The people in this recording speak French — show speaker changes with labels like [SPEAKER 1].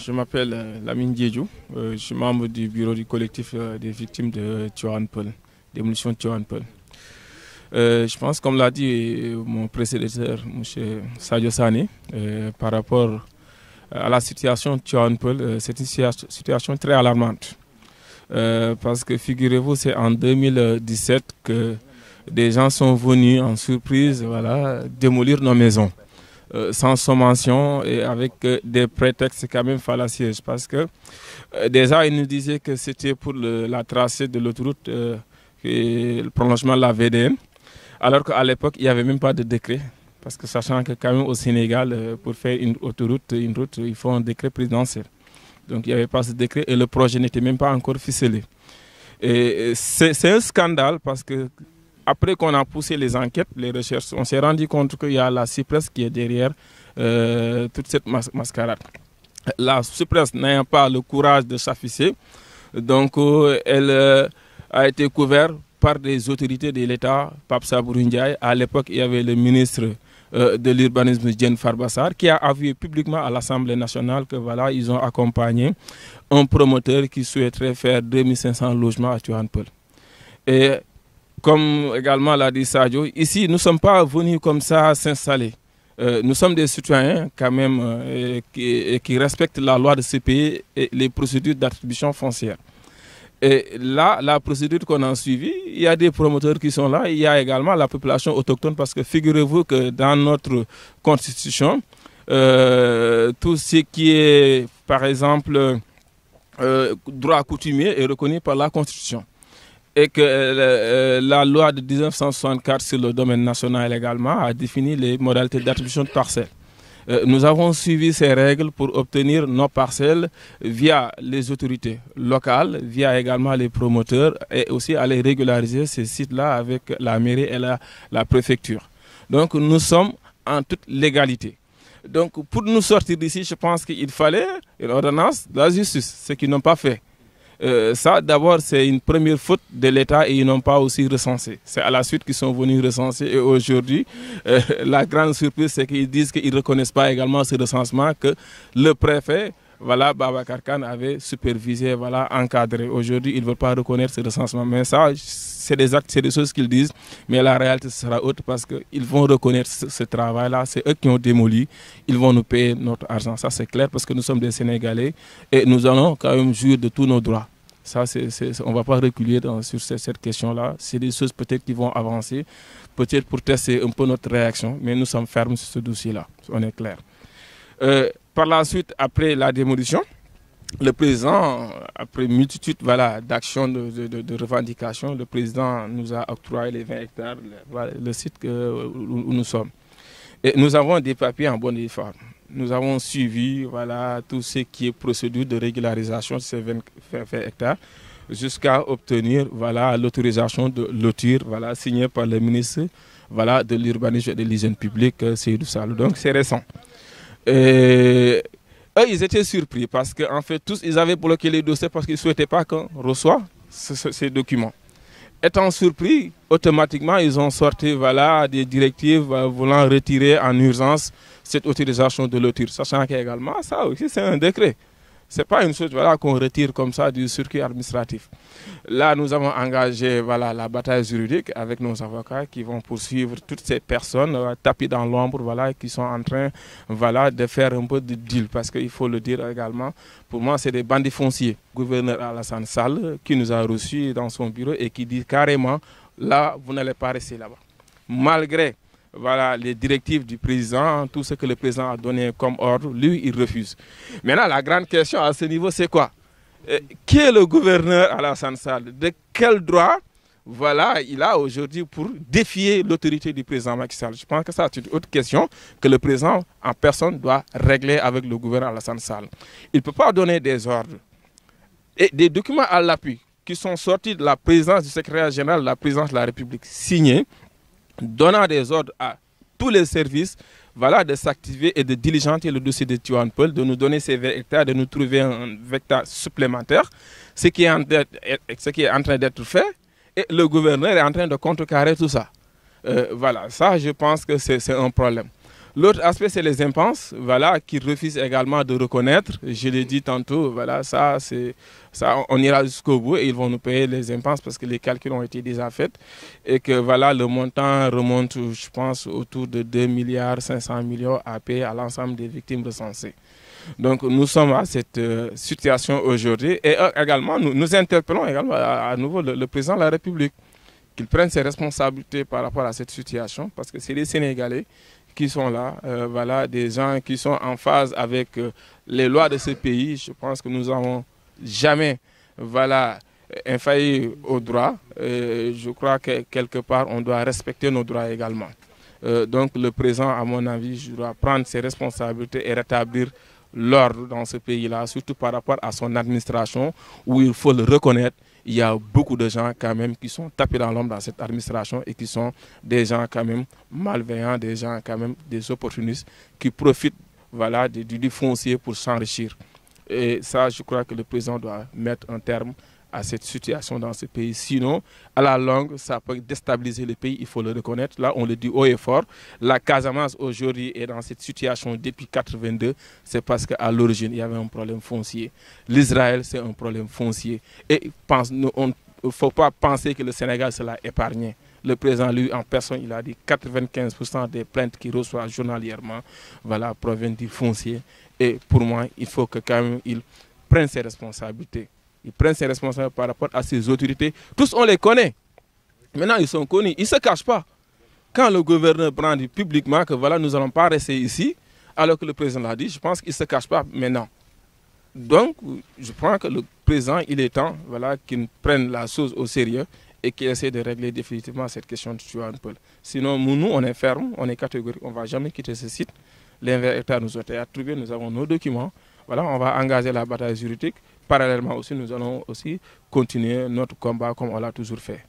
[SPEAKER 1] je m'appelle Lamine Diédhiou. Je suis membre du bureau du collectif des victimes de Tivaouane Peulh, démolition de Tivaouane Peulh. Je pense, comme l'a dit mon prédécesseur, M. Sadio Sané, par rapport à la situation de Tivaouane Peulh, c'est une situation très alarmante. Parce que figurez-vous, c'est en 2017 que des gens sont venus en surprise, voilà, démolir nos maisons. Sans sommation et avec des prétextes quand même fallacieux. Parce que déjà, ils nous disaient que c'était pour la tracée de l'autoroute, le prolongement de la VDN. Alors qu'à l'époque, il n'y avait même pas de décret. Parce que sachant que quand même au Sénégal, pour faire une autoroute, une route, il faut un décret présidentiel. Donc il n'y avait pas ce décret et le projet n'était même pas encore ficelé. Et c'est un scandale parce que après qu'on a poussé les enquêtes, les recherches, on s'est rendu compte qu'il y a la Cypress qui est derrière toute cette mascarade. La Cypress n'ayant pas le courage de s'afficher, donc elle a été couverte par des autorités de l'État, Pape Sabou Ndiaye. À l'époque, il y avait le ministre de l'urbanisme, Diène Farbassar, qui a avoué publiquement à l'Assemblée nationale que voilà, ils ont accompagné un promoteur qui souhaiterait faire 2500 logements à Tivaouane Peulh. Et comme également l'a dit Sadio, ici, nous ne sommes pas venus comme ça s'installer. Nous sommes des citoyens quand même qui respectent la loi de ce pays et les procédures d'attribution foncière. Et là, la procédure qu'on a suivie, il y a des promoteurs qui sont là, il y a également la population autochtone parce que figurez-vous que dans notre constitution, tout ce qui est, par exemple, droit coutumier est reconnu par la constitution. Et que la loi de 1964 sur le domaine national également a défini les modalités d'attribution de parcelles. Nous avons suivi ces règles pour obtenir nos parcelles via les autorités locales, via également les promoteurs et aussi aller régulariser ces sites-là avec la mairie et la préfecture. Donc nous sommes en toute légalité. Donc pour nous sortir d'ici, je pense qu'il fallait une ordonnance de la justice, ce qu'ils n'ont pas fait. Ça, d'abord, c'est une première faute de l'État et ils n'ont pas aussi recensé. C'est à la suite qu'ils sont venus recenser et aujourd'hui, la grande surprise, c'est qu'ils disent qu'ils ne reconnaissent pas également ce recensement que le préfet, voilà, Babacar Kane avait supervisé, voilà, encadré. Aujourd'hui, ils ne veulent pas reconnaître ce recensement. Mais ça, c'est des actes, c'est des choses qu'ils disent, mais la réalité sera autre parce qu'ils vont reconnaître ce travail-là. C'est eux qui ont démoli. Ils vont nous payer notre argent. Ça, c'est clair parce que nous sommes des Sénégalais et nous allons quand même jouir de tous nos droits. Ça, on ne va pas reculer sur cette question-là. C'est des choses peut-être qui vont avancer, peut-être pour tester un peu notre réaction, mais nous sommes fermes sur ce dossier-là. On est clair. Par la suite, après la démolition, le président, après multitude d'actions de revendications, le président nous a octroyé les 20 hectares, le site où nous sommes. Et nous avons des papiers en bonne et forme. Nous avons suivi voilà, tout ce qui est procédure de régularisation de ces 20 hectares jusqu'à obtenir voilà, l'autorisation de lotir voilà, signée par le ministre voilà, de l'urbanisme et de l'hygiène publique, Seydou Salou. Donc c'est récent. Et eux, ils étaient surpris parce qu'en fait, tous, ils avaient bloqué les dossiers parce qu'ils ne souhaitaient pas qu'on reçoive ces documents. Étant surpris, automatiquement, ils ont sorti voilà, des directives voulant retirer en urgence cette autorisation de lotir. Sachant qu'également, ça aussi, c'est un décret. Ce n'est pas une chose voilà, qu'on retire comme ça du circuit administratif. Là, nous avons engagé voilà, la bataille juridique avec nos avocats qui vont poursuivre toutes ces personnes tapis dans l'ombre voilà, qui sont en train voilà, de faire un peu de deal. Parce qu'il faut le dire également, pour moi, c'est des bandits fonciers. Le gouverneur Alassane Sall qui nous a reçus dans son bureau et qui dit carrément, là, vous n'allez pas rester là-bas. Malgré voilà, les directives du président, tout ce que le président a donné comme ordre, lui, il refuse. Maintenant, la grande question à ce niveau, c'est quoi? Qui est le gouverneur Alassane Sall? De quel droit voilà, il a aujourd'hui pour défier l'autorité du président Macky Sall? Je pense que ça, c'est une autre question que le président en personne doit régler avec le gouverneur Alassane Sall. Il ne peut pas donner des ordres et des documents à l'appui qui sont sortis de la présidence du secrétaire général de la présidence de la République signés, donnant des ordres à tous les services voilà, de s'activer et de diligenter le dossier de Tivaouane Peulh, de nous donner ces 20 hectares, de nous trouver un hectare supplémentaire, ce qui est en train d'être fait, et le gouverneur est en train de contrecarrer tout ça. Voilà, ça je pense que c'est un problème. L'autre aspect, c'est les impenses, voilà, qu'ils refusent également de reconnaître. Je l'ai dit tantôt, voilà, ça, on ira jusqu'au bout et ils vont nous payer les impenses parce que les calculs ont été déjà faits et que voilà, le montant remonte, je pense, autour de 2 milliards 500 millions à payer à l'ensemble des victimes recensées. Donc nous sommes à cette situation aujourd'hui et également nous interpellons également à nouveau le président de la République qu'il prenne ses responsabilités par rapport à cette situation parce que c'est les Sénégalais qui sont là, voilà, des gens qui sont en phase avec les lois de ce pays. Je pense que nous n'avons jamais voilà, infailli au droit. Je crois que quelque part, on doit respecter nos droits également. Donc le président, à mon avis, doit prendre ses responsabilités et rétablir l'ordre dans ce pays-là, surtout par rapport à son administration, où il faut le reconnaître, il y a beaucoup de gens quand même qui sont tapés dans l'ombre dans cette administration et qui sont des gens quand même malveillants, des gens quand même des opportunistes qui profitent voilà, du foncier pour s'enrichir. Et ça, je crois que le président doit mettre un terme à cette situation dans ce pays. Sinon, à la longue, ça peut déstabiliser le pays, il faut le reconnaître. Là, on le dit haut et fort. La Casamance aujourd'hui est dans cette situation depuis 1982. C'est parce qu'à l'origine, il y avait un problème foncier. L'Israël, c'est un problème foncier. Et il ne faut pas penser que le Sénégal se l'a épargné. Le président, lui, en personne, il a dit 95% des plaintes qu'il reçoit journalièrement voilà, proviennent du foncier. Et pour moi, il faut que quand même il prenne ses responsabilités. Il prend ses responsabilités par rapport à ses autorités. Tous, on les connaît. Maintenant, ils sont connus. Ils ne se cachent pas. Quand le gouverneur prend dit publiquement que voilà, nous n'allons pas rester ici, alors que le président l'a dit, je pense qu'il ne se cache pas maintenant. Donc, je pense que le président, il est temps voilà, qu'il prenne la chose au sérieux et qu'il essaie de régler définitivement cette question de Tivaouane Peulh. Sinon, nous, on est ferme, on est catégorique, on ne va jamais quitter ce site. L'inventaire nous a été attribué, nous avons nos documents. Voilà, on va engager la bataille juridique. Parallèlement aussi, nous allons aussi continuer notre combat comme on l'a toujours fait.